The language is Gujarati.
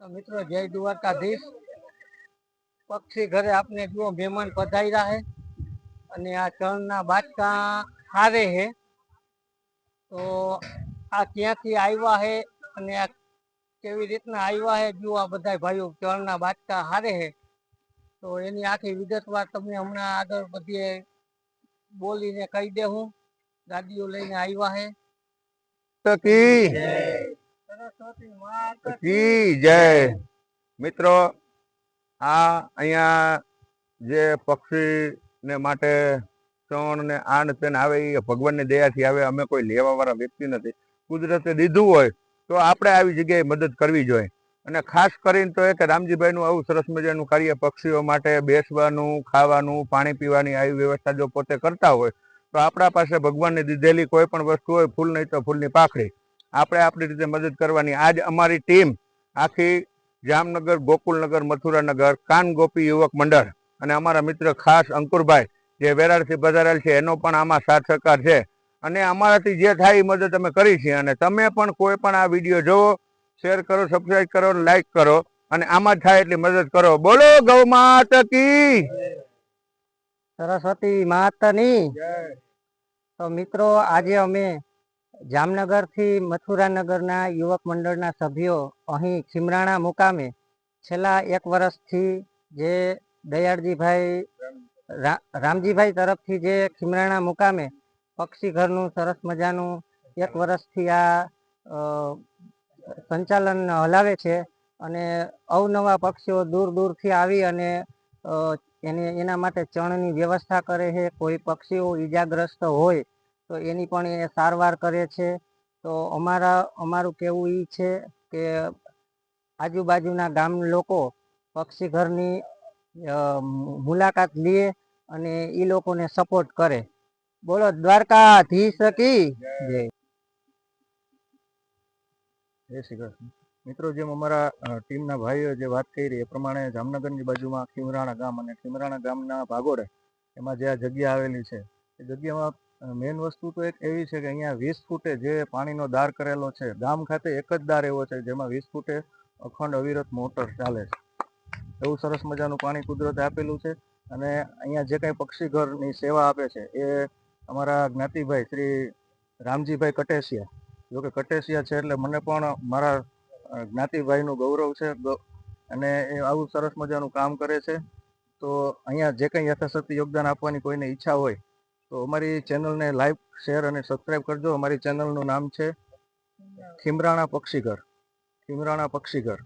તો મિત્રો જય દ્વારકાધીશ। પક્ષી ઘરે આપને જુઓ મહેમાન પધાર્યા હે અને આ ચણના બાટકા હારે હે। તો આ ક્યાંથી આવ્યા હે અને આ કેવી રીતના આવ્યા હે, જુઓ આ બધા ભાઈઓ ચણના બાટકા હારે હે। તો એની આખી વિગતવાર તમને હમણાં આગળ બધી બોલીને કહી દે। હું ગાડીઓ લઈને આવ્યા હે। સરસ્વતી માતા કી જય। મિત્રો આ અહીંયા જે પક્ષી ને માટે ચણ ને આન તેન આવે એ ભગવાનની દયાથી આવે। અમે કોઈ લેવા વાળા વ્યક્તિ નથી, કુદરતે દીધું હોય તો આપણે આવી જગ્યાએ મદદ કરવી જોઈએ। અને ખાસ કરીને તો એક રામજીભાઈનું આવું સરસ મજાનું કાર્ય પક્ષીઓ માટે બેસવાનું, ખાવાનું, પાણી પીવાની આવી વ્યવસ્થા જો પોતે કરતા હોય તો આપણા પાસે ભગવાનને દીધેલી કોઈ પણ વસ્તુ હોય, ફૂલ નહીં તો ફૂલની પાખડી, આપણે આપણી રીતે મદદ કરવાની। આજ અમારી ટીમ આખી જામનગર, ગોકુલનગર, મથુરાનગર, કાન ગોપી યુવક મંડળ અને અમારા મિત્ર ખાસ અંકુરભાઈ જે વેરાળથી પધારેલ છે એનો પણ આમાં સાથ સહકાર છે। અને અમારાથી જે થાય એ મદદ અમે કરી છીએ। અને તમે પણ કોઈ પણ આ વિડીયો જોવો, શેર કરો, સબસ્ક્રાઈબ કરો, લાઈક કરો અને આમાં થાય એટલી મદદ કરો। બોલો ગૌ માતા કી, સરસ્વતી માતાની। તો મિત્રો આજે અમે જામનગર થી મથુરાનગરના યુવક મંડળના સભ્યો અહીં ખીમરાણા મુકામે છેલ્લા 1 વર્ષથી જે દયાળજીભાઈ રામજીભાઈ તરફથી જે ખીમરાણા મુકામે પક્ષી ઘરનું સરસ મજાનું 1 વર્ષથી આ સંચાલન હલાવે છે। અને અવનવા પક્ષીઓ દૂર દૂરથી આવી અને એના માટે ચણની વ્યવસ્થા કરે છે। કોઈ પક્ષીઓ ઈજાગ્રસ્ત હોય તો એની પણ એ સારવાર કરે છે। તો અમારું કહેવું એ છે કે આજુબાજુના ગામ લોકો પક્ષી ઘરની મુલાકાત લે અને એ લોકોને સપોર્ટ કરે। બોલો દ્વારકાધીશ કી જય। જય શ્રી કૃષ્ણ। મિત્રો જેમ અમારા ટીમના ભાઈઓ જે વાત કરી એ પ્રમાણે જામનગરની બાજુમાં ખીમરાણા ગામ અને ખીમરાણા ગામના ભાગોળે એમાં જે આ જગ્યા આવેલી છે એ જગ્યામાં મેઇન વસ્તુ તો એક એવી છે કે અહીંયા 20 ફૂટે જે પાણીનો દાર કરેલો છે। ગામ ખાતે એક જ દાર એવો છે જેમાં 20 ફૂટે અખંડ અવિરત મોટર ચાલે છે। એવું સરસ મજાનું પાણી કુદરતે આપેલું છે। અને અહીંયા જે કાંઈ પક્ષી ઘરની સેવા આપે છે એ અમારા જ્ઞાતિભાઈ શ્રી રામજીભાઈ કટેસિયા, જોકે કટેસિયા છે એટલે મને પણ મારા જ્ઞાતિભાઈનું ગૌરવ છે અને એ આવું સરસ મજાનું કામ કરે છે। તો અહીંયા જે કંઈ યથાશક્તિ યોગદાન આપવાની કોઈને ઈચ્છા હોય તો અમારી ચેનલને લાઈક, શેર અને સબસ્ક્રાઈબ કરજો। અમારી ચેનલનું નામ છે ખીમરાણા પક્ષીઘર, ખીમરાણા પક્ષીઘર।